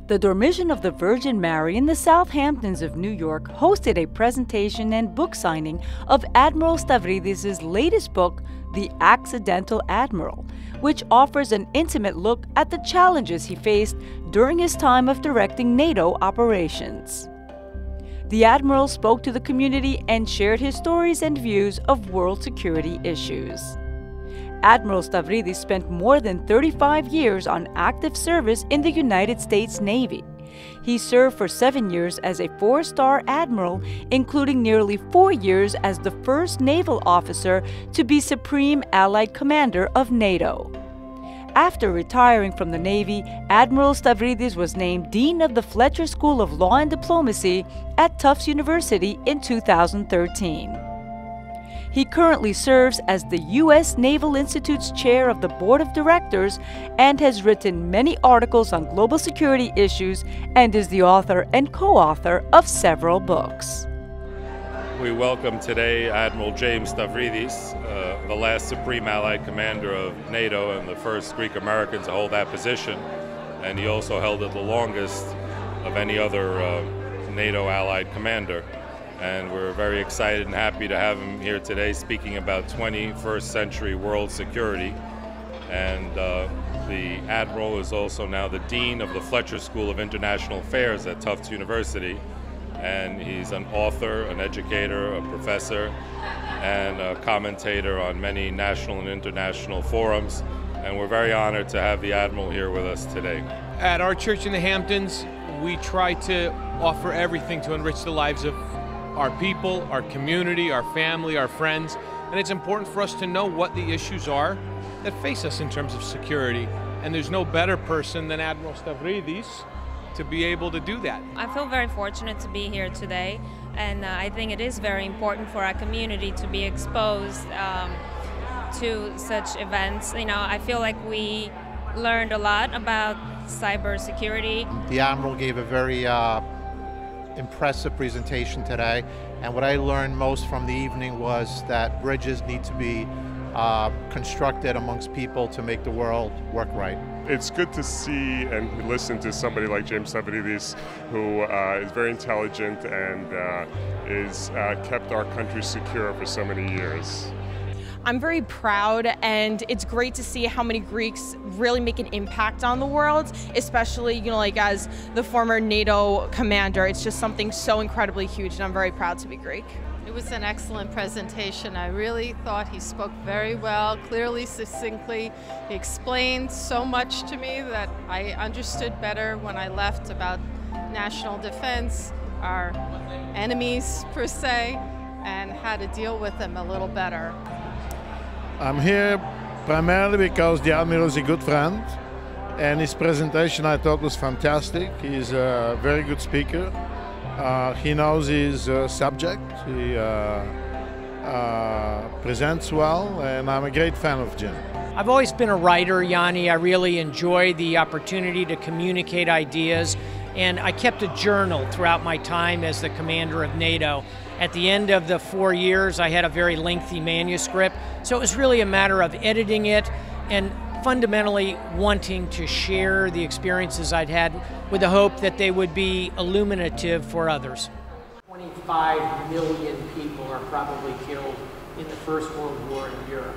The Dormition of the Virgin Mary in the South Hamptons of New York hosted a presentation and book signing of Admiral Stavridis' latest book, The Accidental Admiral, which offers an intimate look at the challenges he faced during his time of directing NATO operations. The Admiral spoke to the community and shared his stories and views of world security issues. Admiral Stavridis spent more than 35 years on active service in the United States Navy. He served for 7 years as a 4-star admiral, including nearly 4 years as the first naval officer to be Supreme Allied Commander of NATO. After retiring from the Navy, Admiral Stavridis was named Dean of the Fletcher School of Law and Diplomacy at Tufts University in 2013. He currently serves as the U.S. Naval Institute's chair of the Board of Directors and has written many articles on global security issues and is the author and co-author of several books. We welcome today Admiral James Stavridis, the last Supreme Allied Commander of NATO and the first Greek American to hold that position. And he also held it the longest of any other NATO Allied commander. And we're very excited and happy to have him here today speaking about 21st century world security. And the Admiral is also now the Dean of the Fletcher School of International Affairs at Tufts University. And he's an author, an educator, a professor, and a commentator on many national and international forums. And we're very honored to have the Admiral here with us today. At our church in the Hamptons, we try to offer everything to enrich the lives of our people, our community, our family, our friends, and it's important for us to know what the issues are that face us in terms of security. And there's no better person than Admiral Stavridis to be able to do that. I feel very fortunate to be here today, and I think it is very important for our community to be exposed to such events. You know, I feel like we learned a lot about cybersecurity. The Admiral gave a very impressive presentation today, and what I learned most from the evening was that bridges need to be constructed amongst people to make the world work right. It's good to see and listen to somebody like James Stavridis, who is very intelligent and is kept our country secure for so many years. I'm very proud, and it's great to see how many Greeks really make an impact on the world, especially, you know, like as the former NATO commander. It's just something so incredibly huge, and I'm very proud to be Greek. It was an excellent presentation. I really thought he spoke very well, clearly, succinctly. He explained so much to me that I understood better when I left about national defense, our enemies per se, and how to deal with them a little better. I'm here primarily because the Admiral is a good friend, and his presentation I thought was fantastic. He's a very good speaker. He knows his subject. He presents well, and I'm a great fan of Jim. I've always been a writer, Yanni. I really enjoy the opportunity to communicate ideas, and I kept a journal throughout my time as the commander of NATO. At the end of the 4 years, I had a very lengthy manuscript, so it was really a matter of editing it and fundamentally wanting to share the experiences I'd had with the hope that they would be illuminative for others. 25 million people are probably killed in the First World War in Europe.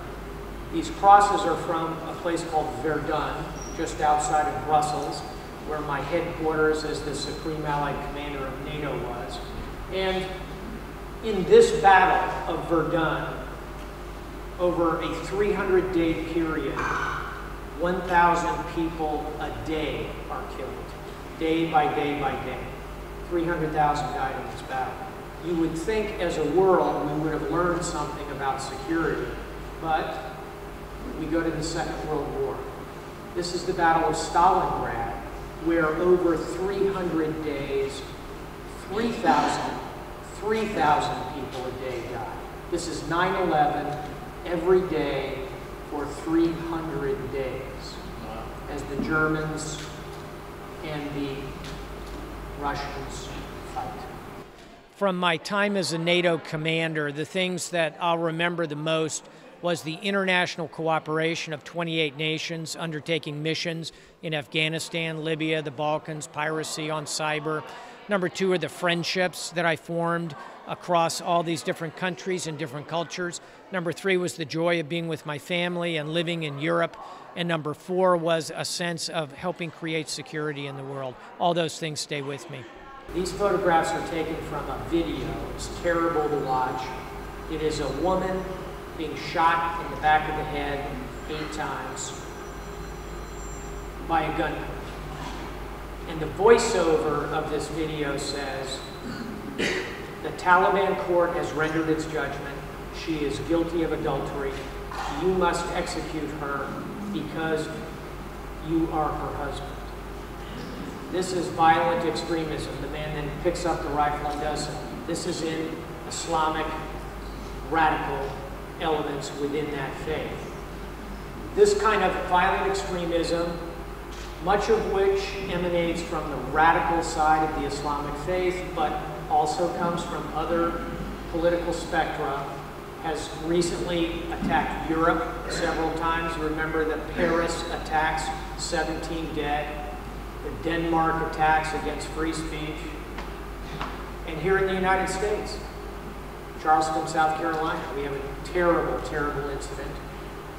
These crosses are from a place called Verdun, just outside of Brussels, where my headquarters as the Supreme Allied Commander of NATO was. And in this battle of Verdun, over a 300-day period, 1,000 people a day are killed, day by day by day. 300,000 died in this battle. You would think as a world we would have learned something about security, but we go to the Second World War. This is the Battle of Stalingrad, where over 300 days, 3,000 people a day died. This is 9/11 every day for 300 days as the Germans and the Russians fight. From my time as a NATO commander, the things that I'll remember the most was the international cooperation of 28 nations undertaking missions in Afghanistan, Libya, the Balkans, piracy on cyber. Number 2 are the friendships that I formed across all these different countries and different cultures. Number 3 was the joy of being with my family and living in Europe. And number 4 was a sense of helping create security in the world. All those things stay with me. These photographs are taken from a video. It's terrible to watch. It is a woman being shot in the back of the head 8 times by a gunman. And the voiceover of this video says, the Taliban court has rendered its judgment. She is guilty of adultery. You must execute her because you are her husband. This is violent extremism. The man then picks up the rifle and does so. This is in Islamic radical elements within that faith. This kind of violent extremism, much of which emanates from the radical side of the Islamic faith, but also comes from other political spectra, has recently attacked Europe several times. Remember the Paris attacks, 17 dead. The Denmark attacks against free speech. And here in the United States, Charleston, South Carolina, we have a terrible, terrible incident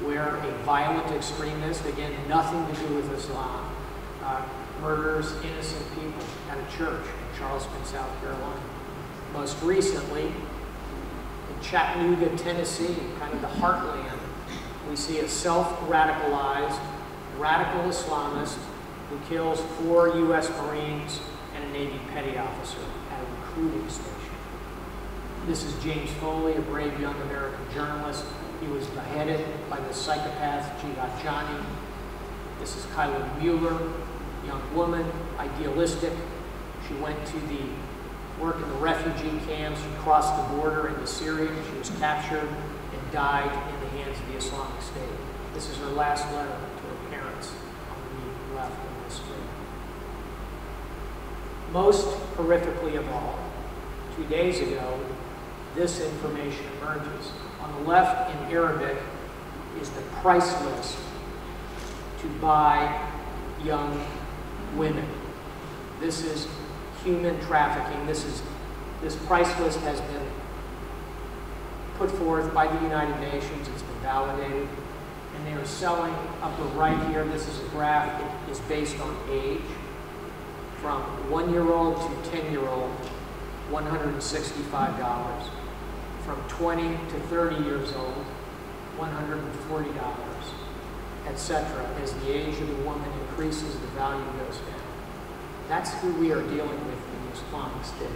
where a violent extremist, again, nothing to do with Islam, murders innocent people at a church in Charleston, South Carolina. Most recently, in Chattanooga, Tennessee, kind of the heartland, we see a self-radicalized, radical Islamist who kills 4 U.S. Marines and a Navy petty officer at a recruiting station. This is James Foley, a brave young American journalist. He was beheaded by the psychopath Jihad Johnny. This is Kyla Mueller, young woman, idealistic. She went to work in the refugee camps. She crossed the border into Syria. She was captured and died in the hands of the Islamic State. This is her last letter to her parents on the left in this screen. Most horrifically of all, 2 days ago, this information emerges. On the left in Arabic is the price list to buy young women. This is human trafficking. This price list has been put forth by the United Nations. It's been validated. And they are selling upper right here. This is a graph. It is based on age. From 1-year-old to 10-year-old, $165. From 20 to 30 years old, $140, etc. As the age of the woman increases, the value goes down. That's who we are dealing with in the Islamic State.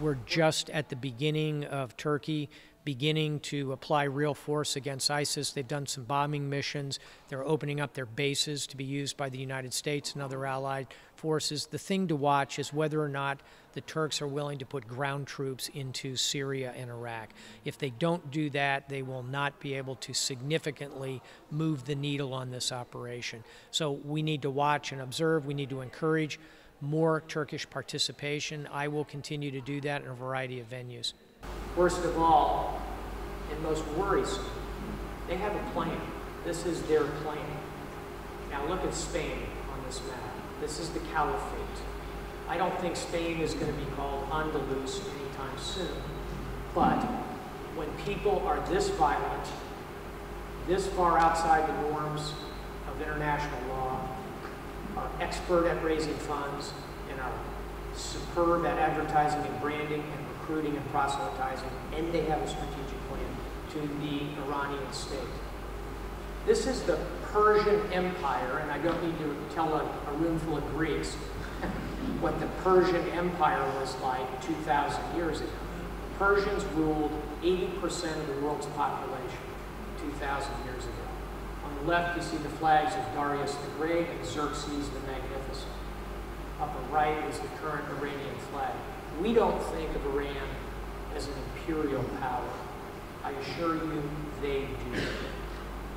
We're just at the beginning of Turkey beginning to apply real force against ISIS. They've done some bombing missions. They're opening up their bases to be used by the United States and other allied forces. The thing to watch is whether or not the Turks are willing to put ground troops into Syria and Iraq. If they don't do that, they will not be able to significantly move the needle on this operation. So we need to watch and observe. We need to encourage more Turkish participation. I will continue to do that in a variety of venues. Worst of all, and most worrisome, they have a plan. This is their plan. Now look at Spain on this map. This is the caliphate. I don't think Spain is going to be called Andalus anytime soon. But when people are this violent, this far outside the norms of international law, are expert at raising funds, and are superb at advertising and branding and recruiting and proselytizing, and they have a strategic plan to the Iranian state. This is the Persian Empire, and I don't need to tell a room full of Greeks what the Persian Empire was like 2,000 years ago. Persians ruled 80% of the world's population 2,000 years ago. On the left, you see the flags of Darius the Great and Xerxes the Magnificent. Upper right is the current Iranian flag. We don't think of Iran as an imperial power. I assure you they do.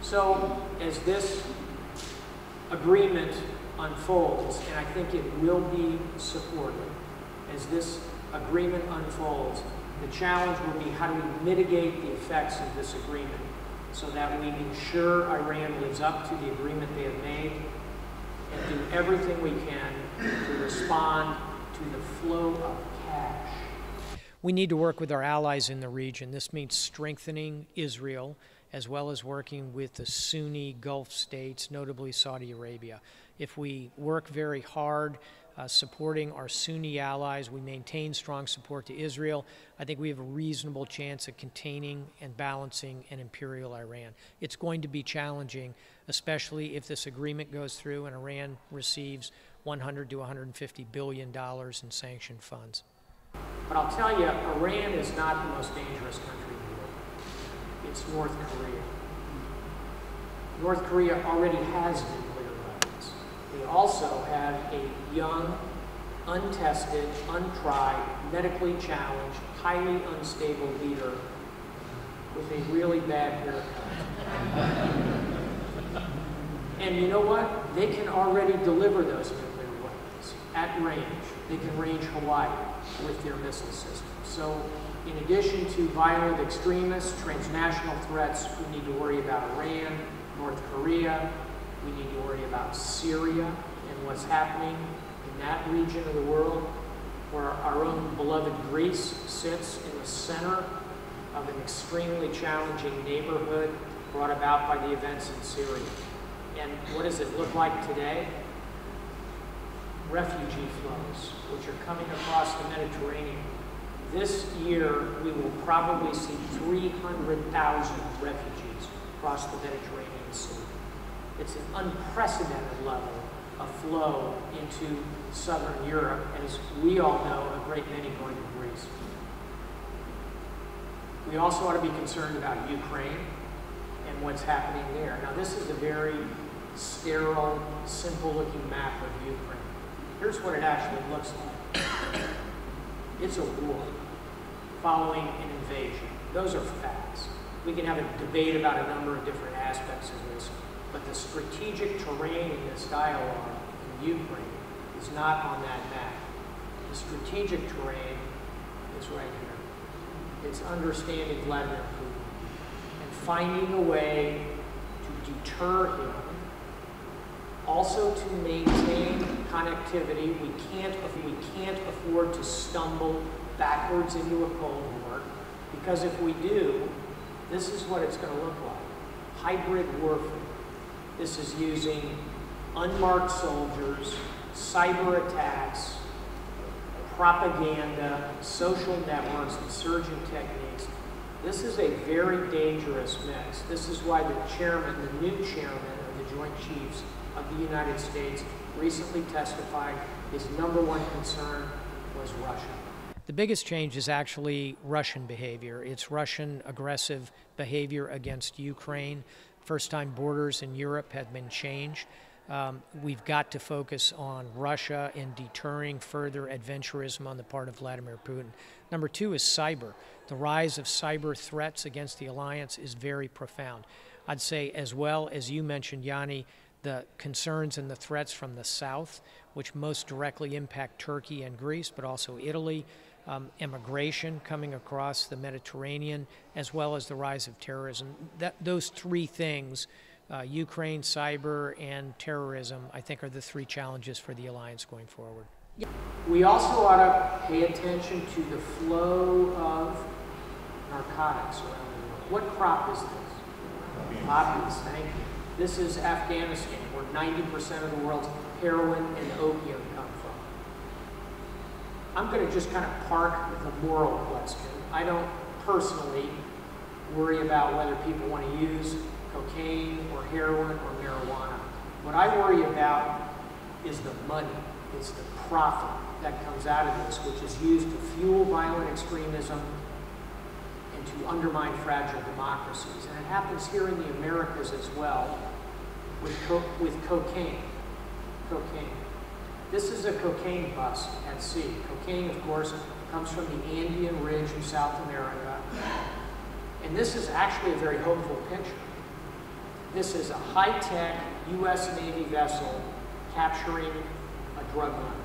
So as this agreement unfolds, and I think it will be supported, as this agreement unfolds, the challenge will be how do we mitigate the effects of this agreement so that we ensure Iran lives up to the agreement they have made and do everything we can to respond to the flow of cash. We need to work with our allies in the region. This means strengthening Israel as well as working with the Sunni Gulf states, notably Saudi Arabia. If we work very hard supporting our Sunni allies, we maintain strong support to Israel, I think we have a reasonable chance of containing and balancing an imperial Iran. It's going to be challenging, especially if this agreement goes through and Iran receives $100 to $150 billion in sanctioned funds. But I'll tell you, Iran is not the most dangerous country in the world. It's North Korea. North Korea already has nuclear weapons. They also have a young, untested, untried, medically challenged, highly unstable leader with a really bad haircut. And you know what? They can already deliver those nuclear weapons at range. They can range Hawaii with their missile system. So in addition to violent extremists, transnational threats, we need to worry about Iran, North Korea. We need to worry about Syria and what's happening in that region of the world, where our own beloved Greece sits in the center of an extremely challenging neighborhood brought about by the events in Syria. And what does it look like today? Refugee flows, which are coming across the Mediterranean. This year, we will probably see 300,000 refugees across the Mediterranean Sea. It's an unprecedented level of flow into southern Europe, as we all know, a great many going to Greece. We also ought to be concerned about Ukraine and what's happening there. Now, this is a very sterile, simple-looking map of Ukraine. Here's what it actually looks like. It's a war following an invasion. Those are facts. We can have a debate about a number of different aspects of this, but the strategic terrain in this dialogue in Ukraine is not on that map. The strategic terrain is right here. It's understanding Vladimir Putin and finding a way to deter him, also to maintain connectivity. We can't afford to stumble backwards into a Cold War, because if we do, this is what it's going to look like. Hybrid warfare. This is using unmarked soldiers, cyber attacks, propaganda, social networks, insurgent techniques. This is a very dangerous mix. This is why the new chairman of the Joint Chiefs of the United States recently testified his #1 concern was Russia. The biggest change is actually Russian behavior. It's Russian aggressive behavior against Ukraine. First-time borders in Europe have been changed. We've got to focus on Russia and deterring further adventurism on the part of Vladimir Putin. #2 is cyber. The rise of cyber threats against the alliance is very profound. I'd say, as well as you mentioned, Yanni, the concerns and the threats from the south, which most directly impact Turkey and Greece, but also Italy, immigration coming across the Mediterranean, as well as the rise of terrorism. Those three things, Ukraine, cyber, and terrorism, I think are the three challenges for the alliance going forward. We also ought to pay attention to the flow of narcotics around the world. What crop is this? Poppies, thank you. This is Afghanistan, where 90% of the world's heroin and opium come from. I'm going to just kind of park the moral question. I don't personally worry about whether people want to use cocaine or heroin or marijuana. What I worry about is the money. It's the profit that comes out of this, which is used to fuel violent extremism and to undermine fragile democracies. And it happens here in the Americas as well with cocaine. This is a cocaine bust at sea. Cocaine, of course, comes from the Andean Ridge of South America. And this is actually a very hopeful picture. This is a high-tech U.S. Navy vessel capturing a drug run.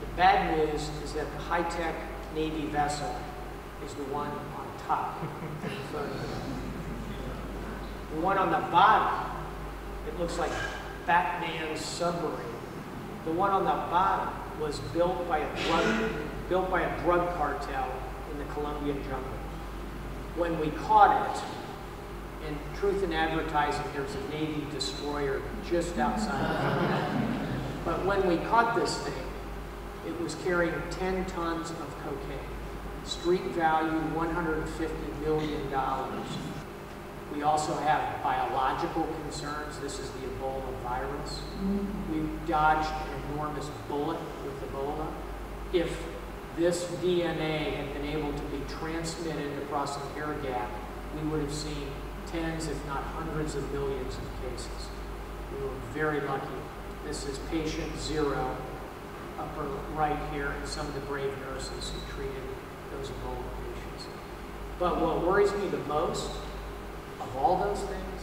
The bad news is that the high-tech Navy vessel is the one on top. The one on the bottom, it looks like Batman's submarine. The one on the bottom was built by a drug cartel in the Colombian jungle. When we caught it, in Truth in Advertising, there's a Navy destroyer just outside of Philadelphia. But when we caught this thing, it was carrying 10 tons of cocaine. Street value, $150 million. We also have biological concerns. This is the Ebola virus. We dodged an enormous bullet with Ebola. If this DNA had been able to be transmitted across an air gap, we would have seen tens, if not hundreds of millions of cases. We were very lucky. This is patient 0, upper right here, and some of the brave nurses who treated those Ebola patients. But what worries me the most of all those things,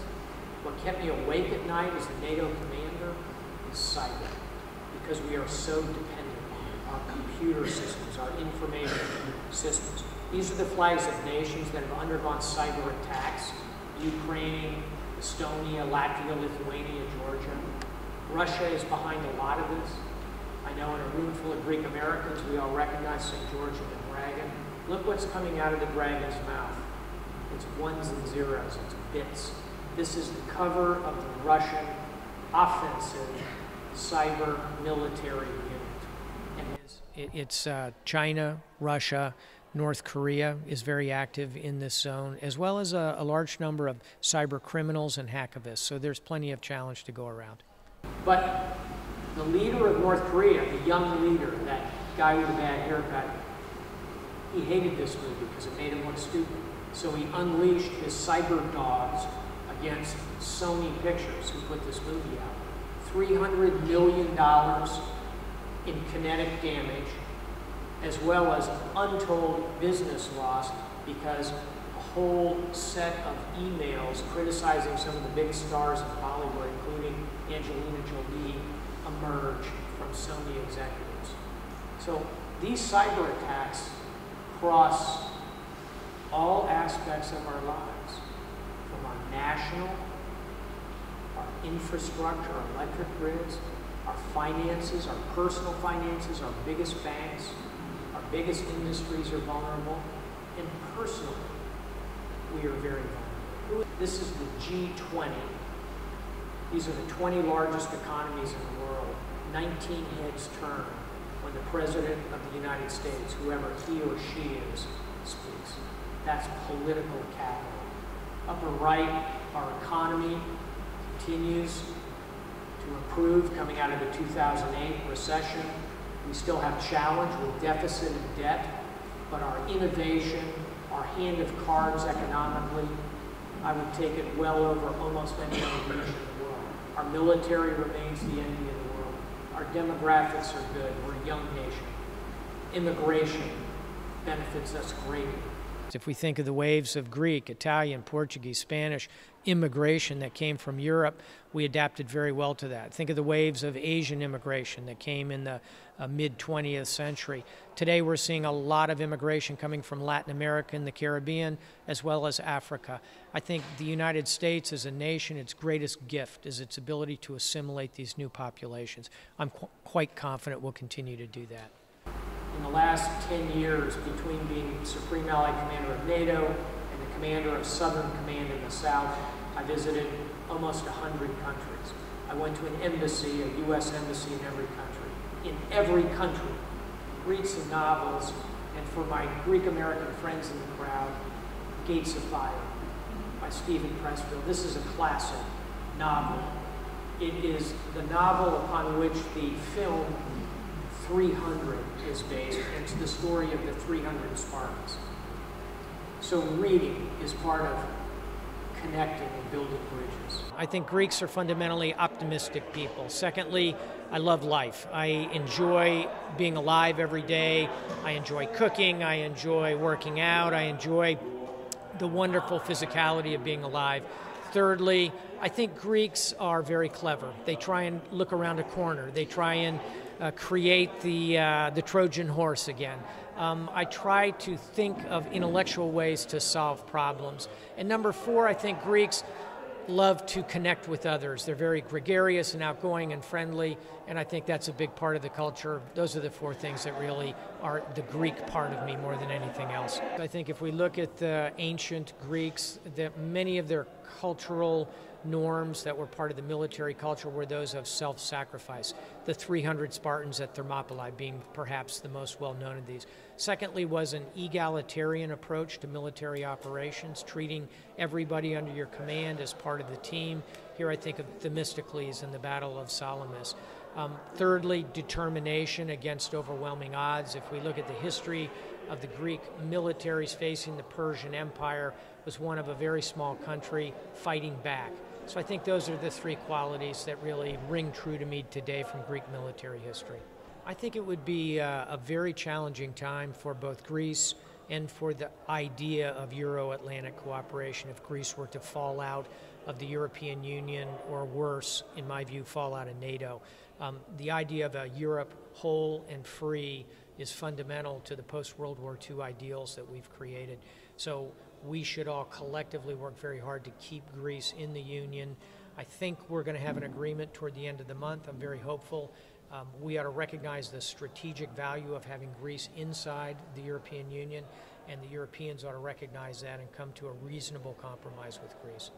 what kept me awake at night as a NATO commander, is cyber. Because we are so dependent on our computer systems, our information systems. These are the flags of nations that have undergone cyber attacks: Ukraine, Estonia, Latvia, Lithuania, Georgia. Russia is behind a lot of this. I know in a room full of Greek Americans, we all recognize St. George and the dragon. Look what's coming out of the dragon's mouth. It's ones and zeros, it's bits. This is the cover of the Russian offensive cyber military unit. And it's China, Russia, North Korea is very active in this zone, as well as a large number of cyber criminals and hacktivists. So there's plenty of challenge to go around. But the leader of North Korea, the young leader, that guy with a bad haircut, he hated this movie because it made him look stupid. So he unleashed his cyber dogs against Sony Pictures, who put this movie out. $300 million in kinetic damage, as well as untold business loss because a whole set of emails criticizing some of the big stars of Hollywood, including Angelina Jolie, emerged from Sony executives. So these cyber attacks cross all aspects of our lives, from our national, our infrastructure, our electric grids, our finances, our personal finances, our biggest banks, our biggest industries are vulnerable, and personally, we are very vulnerable. This is the G20. These are the 20 largest economies in the world. 19 heads turn when the President of the United States, whoever he or she is, speaks. That's political capital. Upper right, our economy continues to improve coming out of the 2008 recession. We still have challenge with deficit and debt, but our innovation, our hand of cards economically, I would take it well over almost any other nation in the world. Our military remains the envy of the world. Our demographics are good. We're a young nation. Immigration benefits us greatly. If we think of the waves of Greek, Italian, Portuguese, Spanish immigration that came from Europe, we adapted very well to that. Think of the waves of Asian immigration that came in the mid-20th century. Today we're seeing a lot of immigration coming from Latin America and the Caribbean, as well as Africa. I think the United States as a nation, its greatest gift is its ability to assimilate these new populations. I'm quite confident we'll continue to do that. In the last 10 years, between being Supreme Allied Commander of NATO and the Commander of Southern Command in the South, I visited almost 100 countries. I went to an embassy, a U.S. embassy in every country. In every country, read some novels, and for my Greek-American friends in the crowd, Gates of Fire by Stephen Pressfield. This is a classic novel. It is the novel upon which the film 300 is based, and it's the story of the 300 Spartans. So reading is part of connecting and building bridges. I think Greeks are fundamentally optimistic people. Secondly, I love life. I enjoy being alive every day. I enjoy cooking. I enjoy working out. I enjoy the wonderful physicality of being alive. Thirdly, I think Greeks are very clever. They try and look around a corner. They try and create the Trojan horse again. I try to think of intellectual ways to solve problems. And number four, I think Greeks love to connect with others. They're very gregarious and outgoing and friendly, and I think that's a big part of the culture. Those are the four things that really are the Greek part of me more than anything else. I think if we look at the ancient Greeks, that many of their cultural norms that were part of the military culture were those of self-sacrifice. The 300 Spartans at Thermopylae being perhaps the most well-known of these. Secondly was an egalitarian approach to military operations, treating everybody under your command as part of the team. Here I think of Themistocles and the Battle of Salamis. Thirdly, determination against overwhelming odds. If we look at the history of the Greek militaries facing the Persian Empire, was one of a very small country fighting back. So I think those are the three qualities that really ring true to me today from Greek military history. I think it would be a very challenging time for both Greece and for the idea of Euro-Atlantic cooperation if Greece were to fall out of the European Union, or worse, in my view, fall out of NATO. The idea of a Europe whole and free is fundamental to the post-World War II ideals that we've created. So we should all collectively work very hard to keep Greece in the Union. I think we're going to have an agreement toward the end of the month. I'm very hopeful. We ought to recognize the strategic value of having Greece inside the European Union, and the Europeans ought to recognize that and come to a reasonable compromise with Greece.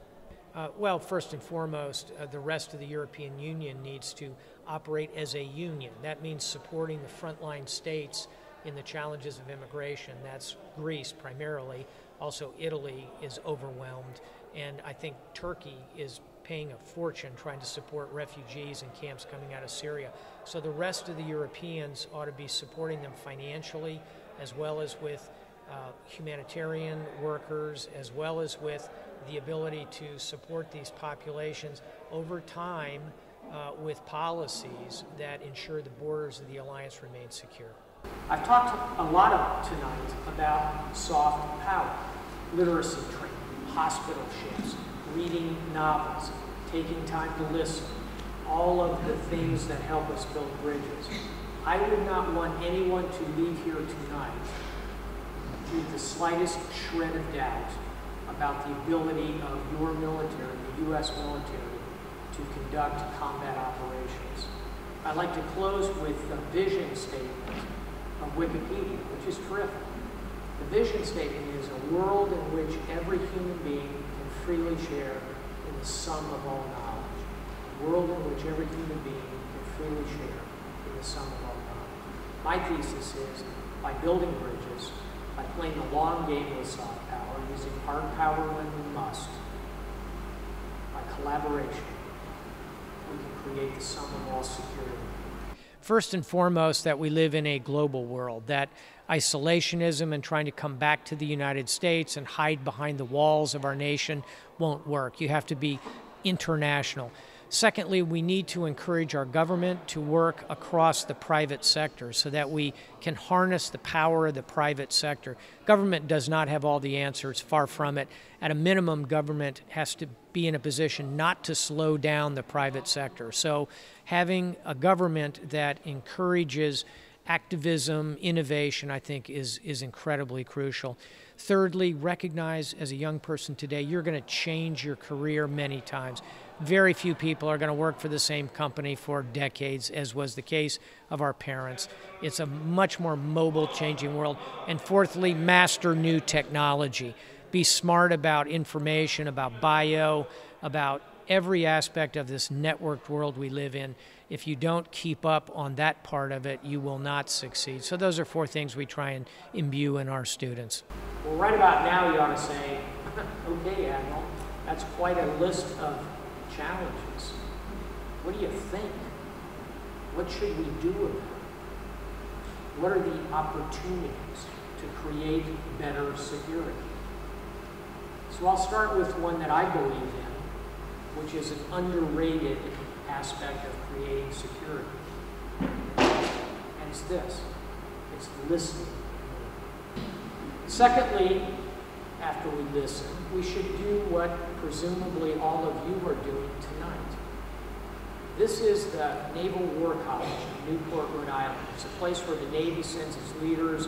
Well, first and foremost, the rest of the European Union needs to operate as a union. That means supporting the frontline states in the challenges of immigration. That's Greece primarily. Also, Italy is overwhelmed, and I think Turkey is paying a fortune trying to support refugees in camps coming out of Syria. So the rest of the Europeans ought to be supporting them financially, as well as with humanitarian workers, as well as with the ability to support these populations over time with policies that ensure the borders of the alliance remain secure. I've talked a lot tonight about soft power, literacy training, hospital shifts, reading novels, taking time to listen, all of the things that help us build bridges. I would not want anyone to leave here tonight with the slightest shred of doubt about the ability of your military, the U.S. military, to conduct combat operations. I'd like to close with a vision statement of Wikipedia, which is terrific. The vision statement is a world in which every human being can freely share in the sum of all knowledge. A world in which every human being can freely share in the sum of all knowledge. My thesis is, by building bridges, by playing the long game with soft power, using hard power when we must, by collaboration, we can create the sum of all security. First and foremost, that we live in a global world, that isolationism and trying to come back to the United States and hide behind the walls of our nation won't work. You have to be international. Secondly, we need to encourage our government to work across the private sector so that we can harness the power of the private sector. Government does not have all the answers, far from it. At a minimum, government has to be in a position not to slow down the private sector. So having a government that encourages activism, innovation, I think is incredibly crucial. Thirdly, recognize as a young person today, you're going to change your career many times. Very few people are going to work for the same company for decades, as was the case of our parents. It's a much more mobile, changing world. And fourthly, master new technology. Be smart about information, about bio, about every aspect of this networked world we live in. If you don't keep up on that part of it, you will not succeed. So those are four things we try and imbue in our students. Well, right about now, you ought to say, okay, Admiral, that's quite a list of challenges. What do you think? What should we do about it? What are the opportunities to create better security? So I'll start with one that I believe in, which is an underrated aspect of creating security. And it's this. It's listening. Secondly, after we listen, we should do what presumably all of you are doing tonight. This is the Naval War College in Newport, Rhode Island. It's a place where the Navy sends its leaders,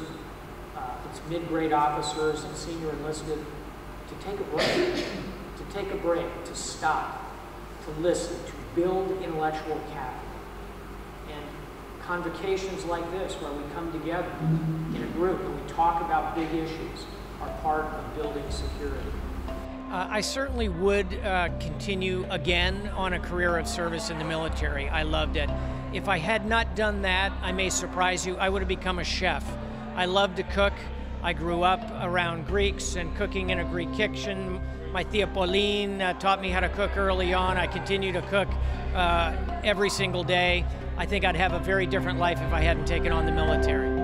its mid-grade officers and senior enlisted to take a break, to take a break, to stop, to listen, to build intellectual capital. And convocations like this, where we come together in a group and we talk about big issues, are part of building security. I certainly would continue again on a career of service in the military. I loved it. If I had not done that, I may surprise you, I would have become a chef. I love to cook. I grew up around Greeks and cooking in a Greek kitchen. My Tia Pauline taught me how to cook early on. I continue to cook every single day. I think I'd have a very different life if I hadn't taken on the military.